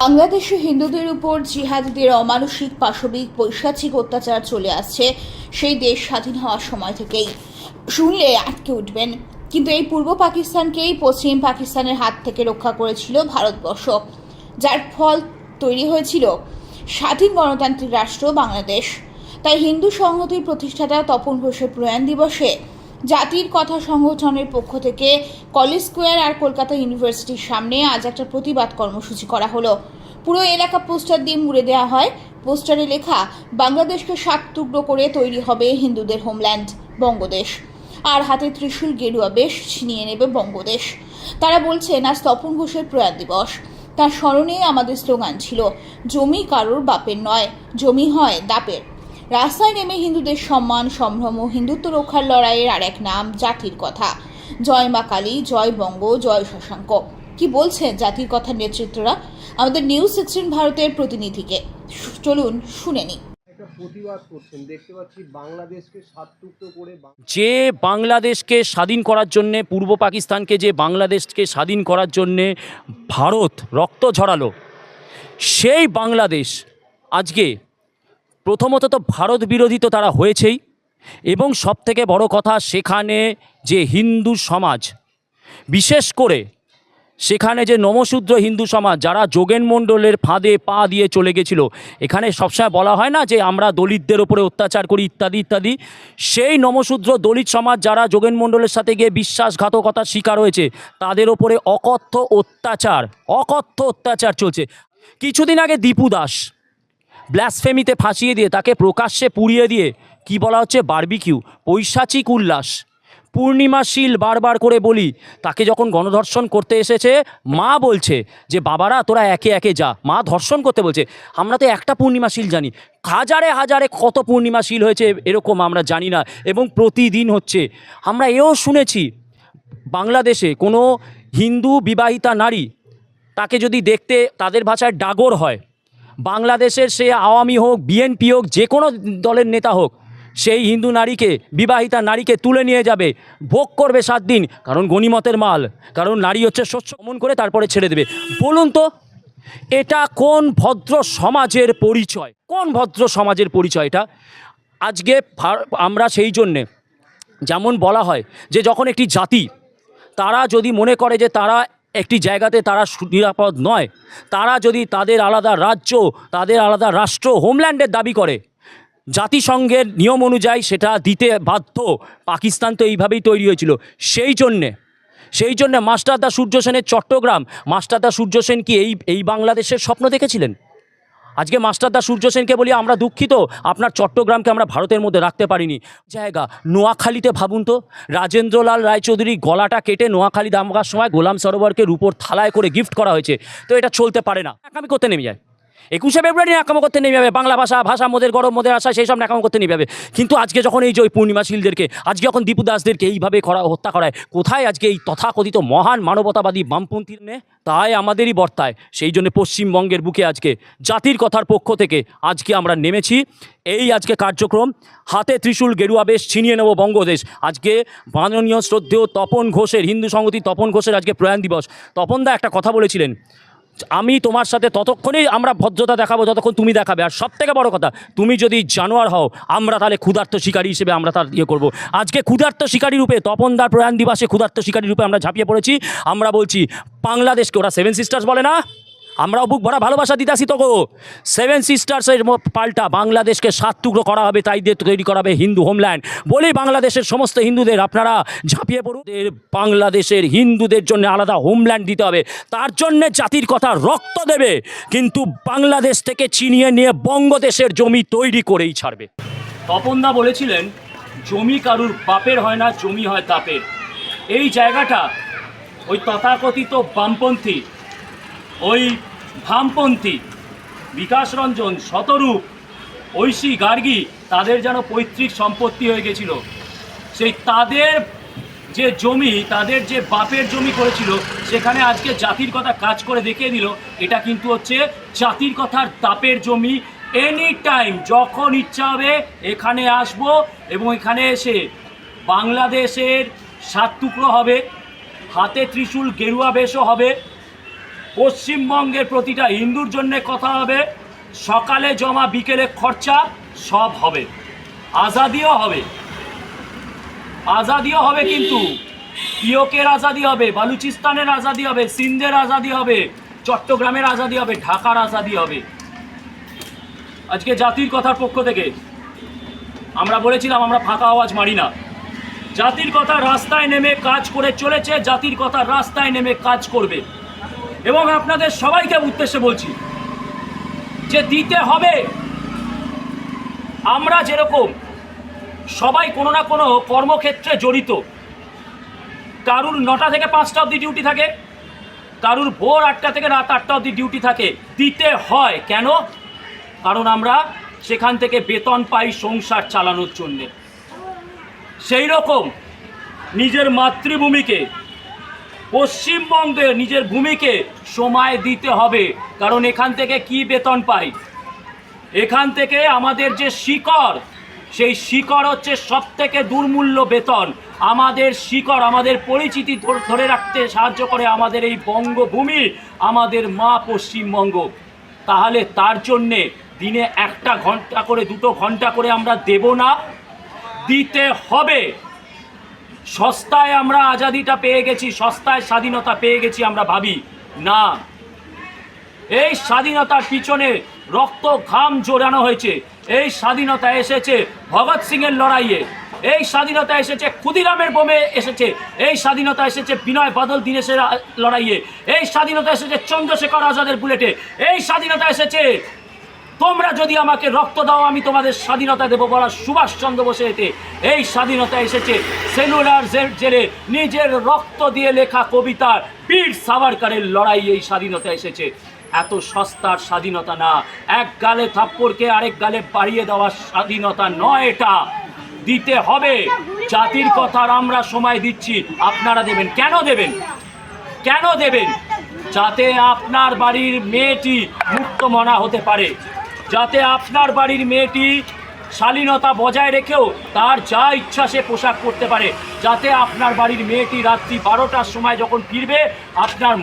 বাংলাদেশে হিন্দুদের উপর জিহাদিদের অমানসিক পাশবিক পৈশাচিক অত্যাচার চলে আসছে সেই দেশ স্বাধীন হওয়ার সময় থেকেই। শুনলে আটকে উঠবেন, কিন্তু এই পূর্ব পাকিস্তানকেই পশ্চিম পাকিস্তানের হাত থেকে রক্ষা করেছিল ভারতবর্ষ, যার ফল তৈরি হয়েছিল স্বাধীন গণতান্ত্রিক রাষ্ট্র বাংলাদেশ। তাই হিন্দু সংহতির প্রতিষ্ঠাতা তপন ঘোষের প্রয়াণ দিবসে জাতির কথা সংগঠনের পক্ষ থেকে কলেজ স্কোয়ার আর কলকাতা ইউনিভার্সিটির সামনে আজ একটা প্রতিবাদ কর্মসূচি করা হলো। পুরো এলাকা পোস্টার দিয়ে মুড়ে দেওয়া হয়। পোস্টারে লেখা, বাংলাদেশকে 7 টুকরো করে তৈরি হবে হিন্দুদের হোমল্যান্ড বঙ্গদেশ, আর হাতে ত্রিশূল গেরুয়া বেশ ছিনিয়ে নেবে বঙ্গদেশ। তারা বলছেন আজ তপন ঘোষের প্রয়াণ দিবস, তার স্মরণে আমাদের স্লোগান ছিল, জমি কারোর বাপের নয়, জমি হয় দাপের। রাস্তায় নেমে হিন্দুদের সম্মান সম্ভ্রম ও হিন্দুত্ব রক্ষার লড়াইয়ের আর এক নাম জাতির কথা। জয় মা কালী, জয় বঙ্গ, জয় শশাঙ্ক। কি বলছেন জাতির কথার নেতৃত্বরা? আমাদের নিউজ 16 ভারতের প্রতিনিধিকে চলুন শুনে নিই। প্রতিবাদ করছেন দেখতে পাচ্ছি, বাংলাদেশকে 7 টুকরো করে যে বাংলাদেশকে স্বাধীন করার জন্যে, পূর্ব পাকিস্তানকে যে বাংলাদেশকে স্বাধীন করার জন্যে ভারত রক্ত ঝরালো, সেই বাংলাদেশ আজকে প্রথমত তো ভারত বিরোধী তো তারা হয়েছেই, এবং সবথেকে বড় কথা, সেখানে যে হিন্দু সমাজ, বিশেষ করে সেখানে যে নমশূদ্র হিন্দু সমাজ, যারা যোগেন মণ্ডলের ফাঁদে পা দিয়ে চলে গেছিল। এখানে সবসময় বলা হয় না যে আমরা দলিতদের ওপরে অত্যাচার করি ইত্যাদি ইত্যাদি, সেই নমশূদ্র দলিত সমাজ যারা যোগেন মণ্ডলের সাথে গিয়ে বিশ্বাসঘাতকতার শিকার হয়েছে, তাদের ওপরে অকথ্য অত্যাচার চলছে। কিছুদিন আগে দীপু দাস ব্লাসফেমিতে ফাঁসিয়ে দিয়ে তাকে প্রকাশ্যে পুড়িয়ে দিয়ে কি বলা হচ্ছে, বারবিকিউ, পৈশাচিক উল্লাস। পূর্ণিমাশীল বারবার করে বলি, তাকে যখন গণধর্ষণ করতে এসেছে, মা বলছে যে বাবারা তোরা একে একে যা, মা ধর্ষণ করতে বলছে। আমরা তো একটা পূর্ণিমাশীল জানি, হাজারে হাজারে কত পূর্ণিমাশীল হয়েছে এরকম আমরা জানি না, এবং প্রতিদিন হচ্ছে। আমরা এও শুনেছি বাংলাদেশে কোনো হিন্দু বিবাহিতা নারী, তাকে যদি দেখতে তাদের ভাষায় ডাগর হয়, বাংলাদেশের সে আওয়ামী হোক, বিএনপি হোক, যে কোনো দলের নেতা হোক, সেই হিন্দু নারীকে, বিবাহিতা নারীকে তুলে নিয়ে যাবে, ভোগ করবে 7 দিন, কারণ গনিমতের মাল, কারণ নারী হচ্ছে শস্য, অমন করে তারপরে ছেড়ে দেবে। বলুন তো, এটা কোন ভদ্র সমাজের পরিচয়? কোন ভদ্র সমাজের পরিচয় এটা? আজকে আমরা সেই জন্যে, যেমন বলা হয় যে যখন একটি জাতি, তারা যদি মনে করে যে তারা একটি জায়গাতে তারা নিরাপদ নয়, তারা যদি তাদের আলাদা রাজ্য, তাদের আলাদা রাষ্ট্র, হোমল্যান্ডের দাবি করে, জাতিসংঘের নিয়ম অনুযায়ী সেটা দিতে বাধ্য। পাকিস্তান তো এইভাবেই তৈরি হয়েছিল। সেই জন্যে মাস্টারদা সূর্য সেনের চট্টগ্রাম, মাস্টারদা সূর্য সেন কি এই বাংলাদেশের স্বপ্ন দেখেছিলেন? আজকে মাস্টারদা সূর্য সেনকে বলি, আমরা দুঃখিত, আপনার চট্টগ্রামকে আমরা ভারতের মধ্যে রাখতে পারিনি। জায়গা নোয়াখালীতে ভাবুন তো, রাজেন্দ্রলাল রায়চৌধুরী গলাটা কেটে নোয়াখালী দাঙ্গার সময় গোলাম সরোবরকে রূপোর থালায় করে গিফট করা হয়েছে। তো এটা চলতে পারে না, আমি করতে নেমে যায়। 21শে ফেব্রুয়ারি ন্যাকামো করতে নেমে যাবে, বাংলা ভাষা মোদের গরম মোদের আশা, সেই সব ন্যাকামো করতে নেমে যাবে। কিন্তু আজকে যখন এই যে ওই পূর্ণিমাশীলদেরকে, আজকে যখন দীপু দাসদেরকে এইভাবে হত্যা করায়, কোথায় আজকে এই তথাকথিত মহান মানবতাবাদী বামপন্থীর নে? তাই আমাদেরই বর্তায়। সেই জন্য পশ্চিমবঙ্গের বুকে আজকে জাতির কথার পক্ষ থেকে আজকে আমরা নেমেছি এই আজকে কার্যক্রম, হাতে ত্রিশূল গেরুয়া বেশ, ছিনিয়ে নেব বঙ্গদেশ। আজকে মাননীয় শ্রদ্ধেয় তপন ঘোষের, হিন্দু সংহতি তপন ঘোষের আজকে প্রয়াণ দিবস। তপনদা একটা কথা বলেছিলেন, আমি তোমার সাথে ততক্ষণই আমরা ভদ্রতা দেখাবো যতক্ষণ তুমি দেখাবে, আর সব থেকে বড় কথা, তুমি যদি জানোয়ার হও, আমরা তাহলে ক্ষুধার্ত শিকারী হিসেবে আমরা তার করবো। আজকে ক্ষুধার্ত শিকারী রূপে, তপনদার প্রয়াণ দিবসে ক্ষুধার্ত শিকারী রূপে আমরা ঝাঁপিয়ে পড়েছি। আমরা বলছি বাংলাদেশকে, ওরা 7 সিস্টার্স বলে না, আমরাও বুক ভরা ভালোবাসা দিতে আসি। তো 7 সিস্টার্সের পাল্টা বাংলাদেশকে 7 টুকরো করা হবে, তাই দিয়ে তৈরি করা হবে হিন্দু হোমল্যান্ড। বলি বাংলাদেশের সমস্ত হিন্দুদের, আপনারা ঝাঁপিয়ে পড়ুন, বাংলাদেশের হিন্দুদের জন্য আলাদা হোমল্যান্ড দিতে হবে, তার জন্যে জাতির কথা রক্ত দেবে, কিন্তু বাংলাদেশ থেকে ছিনিয়ে নিয়ে বঙ্গদেশের জমি তৈরি করেই ছাড়বে। তপনদা বলেছিলেন, জমি কারুর বাপের হয় না, জমি হয় তাপের। এই জায়গাটা ওই তথাকথিত বামপন্থী, ওই ভামপন্থী বিকাশ রঞ্জন, শতরূপ, ঐশী গার্গী, তাদের যেন পৈতৃক সম্পত্তি হয়ে গেছিল। সেই তাদের যে জমি, তাদের যে বাপের জমি করেছিল, সেখানে আজকে জাতির কথা কাজ করে দেখিয়ে দিল, এটা কিন্তু হচ্ছে জাতির কথার দাপের জমি। এনি টাইম যখন ইচ্ছা হবে এখানে আসবো, এবং এখানে এসে বাংলাদেশের 7 টুকরো হবে, হাতে ত্রিশূল গেরুয়া বেশও হবে, পশ্চিমবঙ্গের প্রতিটা হিন্দুর জন্য কথা হবে, সকালে জমা বিকেলে খরচা সব হবে, আজাদিও হবে, আজাদিও হবে, কিন্তু পিওকের আজাদি হবে, বালুচিস্তানের আজাদি হবে, সিন্ধের আজাদি হবে, চট্টগ্রামের আজাদি হবে, ঢাকার আজাদি হবে। আজকে জাতির কথার পক্ষ থেকে আমরা বলেছিলাম আমরা ফাঁকা আওয়াজ মারি না। জাতির কথা রাস্তায় নেমে কাজ করে চলেছে, জাতির কথা রাস্তায় নেমে কাজ করবে। এবং আপনাদের সবাইকে উদ্দেশ্যে বলছি যে দিতে হবে। আমরা যেরকম সবাই কোনো না কোনো কর্মক্ষেত্রে জড়িত, কারুর 9টা থেকে 5টা অবধি ডিউটি থাকে, কারুর ভোর 8টা থেকে রাত 8টা অবধি ডিউটি থাকে। দিতে হয় কেন? কারণ আমরা সেখান থেকে বেতন পাই সংসার চালানোর জন্যে। সেই রকম নিজের মাতৃভূমিকে, পশ্চিমবঙ্গে নিজের ভূমিকে সময় দিতে হবে। কারণ এখান থেকে কি বেতন পাই? এখান থেকে আমাদের যে শিকড়, সেই শিকড় হচ্ছে সব থেকে দুর্মূল্য বেতন। আমাদের শিকড়, আমাদের পরিচিতি ধরে রাখতে সাহায্য করে আমাদের এই বঙ্গভূমি, আমাদের মা পশ্চিমবঙ্গ। তাহলে তার জন্যে দিনে 1 ঘন্টা করে 2 ঘন্টা করে আমরা দেব না, দিতে হবে। সস্তায় আমরা আজাদিটা পেয়ে গেছি, সস্তায় স্বাধীনতা পেয়ে গেছি আমরা ভাবি না। এই স্বাধীনতার পিছনে রক্ত ঘাম জোড়ানো হয়েছে। এই স্বাধীনতা এসেছে ভগৎ সিংয়ের লড়াইয়ে, এই স্বাধীনতা এসেছে ক্ষুদিরামের বোমে এসেছে, এই স্বাধীনতা এসেছে বিনয় বাদল দীনেশের লড়াইয়ে, এই স্বাধীনতা এসেছে চন্দ্রশেখর আজাদের বুলেটে, এই স্বাধীনতা এসেছে তোমরা যদি আমাকে রক্ত দাও আমি তোমাদের স্বাধীনতা দেবো বলা সুভাষচন্দ্র বোসেতে। এই স্বাধীনতা এসেছে সেলুলার জেলে নিজের রক্ত দিয়ে লেখা কবিতার বীর সাভারকরের লড়াই। এই স্বাধীনতা এসেছে। এত সস্তার স্বাধীনতা না, এক গালে থাপ্পড়কে আরেক গালে বাড়িয়ে দেওয়ার স্বাধীনতা নয় এটা। দিতে হবে। জাতির কথার আমরা সময় দিচ্ছি, আপনারা দেবেন। কেন দেবেন? কেন দেবেন? যাতে আপনার বাড়ির মেয়েটি মুক্তমনা হতে পারে, যাতে আপনার বাড়ির মেয়েটি শালীনতা বজায় রেখেও তার যা ইচ্ছা সে পোশাক পরতে পারে, যাতে আপনার বাড়ির মেয়েটি রাত্রি 12টার সময় যখন ফিরবে আপনার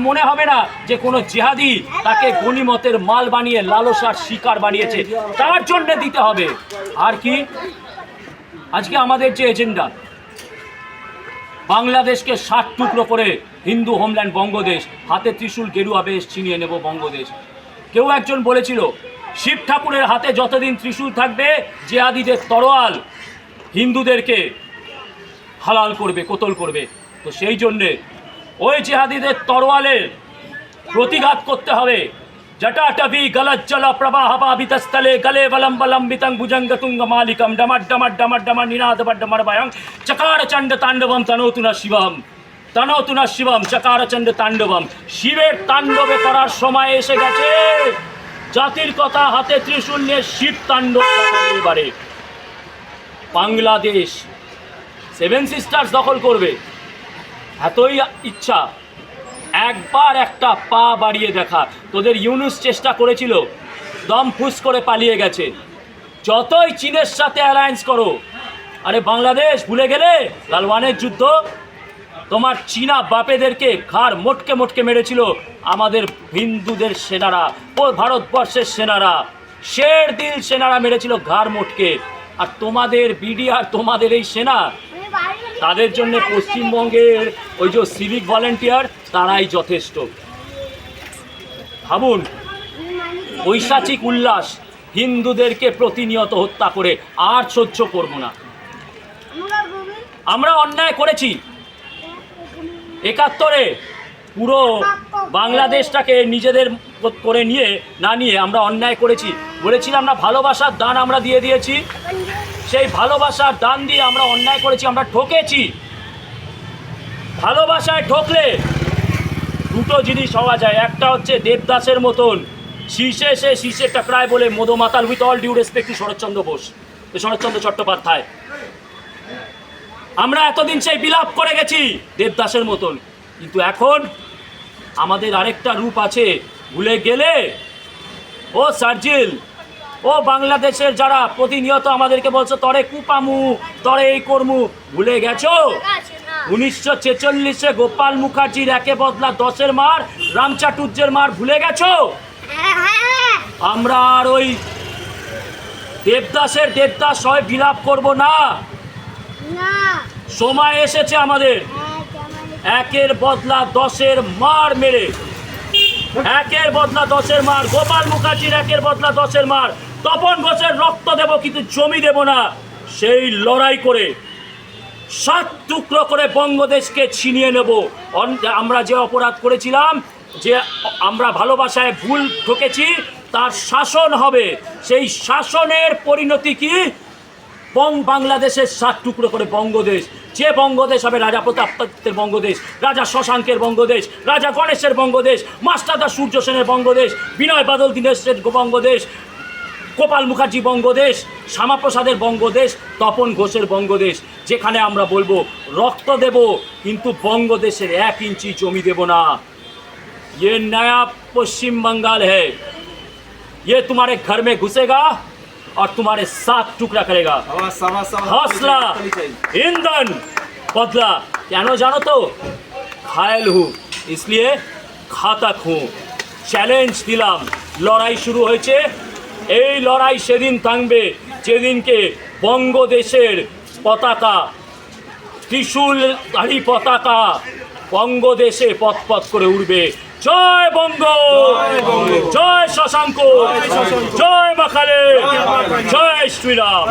মনে হবে না যে কোনো জিহাদি তাকে গনিমতের মাল বানিয়ে লালসার শিকার বানিয়েছে। তার জন্য দিতে হবে। আর কি? আজকে আমাদের যে এজেন্ডা, বাংলাদেশকে 60 টুকরো করে হিন্দু হোমল্যান্ড বঙ্গদেশ, হাতে ত্রিশূল গেরুয়া বেশ ছিনিয়ে নেব বঙ্গদেশ। কেউ একজন বলেছিল শিব ঠাকুরের হাতে যতদিন ত্রিশূল থাকবে জিহাদিদের তরোয়াল হিন্দুদেরকে হালাল করবে, কতল করবে। তো সেই জন্যে ওই জিহাদিদের তরোয়ালের প্রতিঘাত করতে হবে। জটাটভি গলজ্জল প্রবাহবা বিতস্থলে গলে বলম্বলম্বিতং ভুজঙ্গতুঙ্গ মালিকম ডমট ডমট ডমট ডমট নিনাদ বড্ডমর ভয়ং চকার চণ্ড তাণ্ডবম তনোতুনা শিবম, তনোতুনা শিবম চকার চণ্ড তাণ্ডবম। শিবের তাণ্ডবে করার সময় এসে গেছে। জাতির কথা হাতে ত্রিশূল নিয়ে শিব তাণ্ডব এবারে বাংলাদেশ 7 সিস্টার্স দখল করবে। এতই ইচ্ছা, একবার একটা পা বাড়িয়ে দেখা। তোদের ইউনুস চেষ্টা করেছিল, দম ফুস করে পালিয়ে গেছে। যতই চীনের সাথে অ্যালায়েন্স করো, আরে বাংলাদেশ ভুলে গেলে গালওয়ানের যুদ্ধ? তোমার চীনা বাপেদেরকে ঘাড় মোটকে মোটকে মেরেছিল আমাদের হিন্দুদের সেনারা, ও ভারতবর্ষের সেনারা, শের দিল সেনারা মেরেছিল ঘাড় মোটকে। আর তোমাদের বিডিআর, তোমাদের এই সেনা, তাদের জন্য পশ্চিমবঙ্গের ওই যে সিভিক ভলেন্টিয়ার তারাই যথেষ্ট। ভাবুন, ঐশাচিক উল্লাস হিন্দুদেরকে প্রতিনিয়ত হত্যা করে আর সহ্য করব না। আমরা অন্যায় করেছি 71-এ, পুরো বাংলাদেশটাকে নিজেদের করে নিয়ে আমরা অন্যায় করেছি। বলেছিলাম না ভালোবাসার দান আমরা দিয়ে দিয়েছি, সেই ভালোবাসার দান দিয়ে আমরা অন্যায় করেছি, আমরা ঠকেছি। ভালোবাসায় ঠকলে দুটো জিনিস হওয়া যায়। একটা হচ্ছে দেবদাসের মতন শীর্ষে সে শীর্ষে টকরায় বলে মদমাতাল, with all due respect to Saratchandra Bose, Saratchandra Chattopadhyay. আমরা এতদিন সেই বিলাপ করে গেছি দেবদাসের মতন, কিন্তু এখন আমাদের আরেকটা রূপ আছে। ভুলে গেলে? ও সার্জিল, ও বাংলাদেশের যারা প্রতিনিয়ত আমাদেরকে বলছো তরে কুপামু, তরে এই কর্মু, ভুলে গেছো? 1946-এ গোপাল মুখার্জির একে বদলা 10-এর মার, রামচাটুর্যের মার ভুলে গেছো? আমরা আর ওই দেবদাস হয় বিলাপ করব না। সময় এসেছে আমাদের একের বদলা 10-এর মার মেরে, একের বদলা 10-এর মার, গোপাল মুখার্জির একের বদলা 10-এর মার, তপন ঘোষের রক্ত দেব কিন্তু জমি দেব না। সেই লড়াই করে 7 টুকরো করে বঙ্গদেশকে ছিনিয়ে নেব। আমরা যে অপরাধ করেছিলাম, যে আমরা ভালোবাসায় ভুল ঠকেছি, তার শাসন হবে। সেই শাসনের পরিণতি কি? বাংলাদেশের 7 টুকরো করে বঙ্গদেশ। যে বঙ্গদেশ হবে রাজা প্রতাপের বঙ্গদেশ, রাজা শশাঙ্কের বঙ্গদেশ, রাজা গণেশের বঙ্গদেশ, মাস্টারদা সূর্য সেনের বঙ্গদেশ, বিনয় বাদল দীনেশের বঙ্গদেশ, গোপাল মুখার্জি বঙ্গদেশ, শ্যামাপ্রসাদের বঙ্গদেশ, তপন ঘোষের বঙ্গদেশ। যেখানে আমরা বলবো রক্ত দেব কিন্তু বঙ্গদেশের 1 ইঞ্চি জমি দেব না। ये नया पश्चिम बंगाल है, ये तुम्हारे घर में घुसेगा और तुम्हारे साथ टुकड़ा करेगा। हौसला, ईंधन, बदला। কেন জানো তো? ঘায়েল हूँ इसलिए घातक हूँ। চ্যালেঞ্জ দিলাম, লড়াই শুরু হয়েছে। এই লড়াই সেদিন থামবে যেদিনকে বঙ্গদেশের পতাকা, ত্রিশূলধারী পতাকা বঙ্গদেশে পথ পথ করে উঠবে। জয় বঙ্গ, জয় শশাঙ্ক, জয় মাখালে, জয় শ্রীরাম।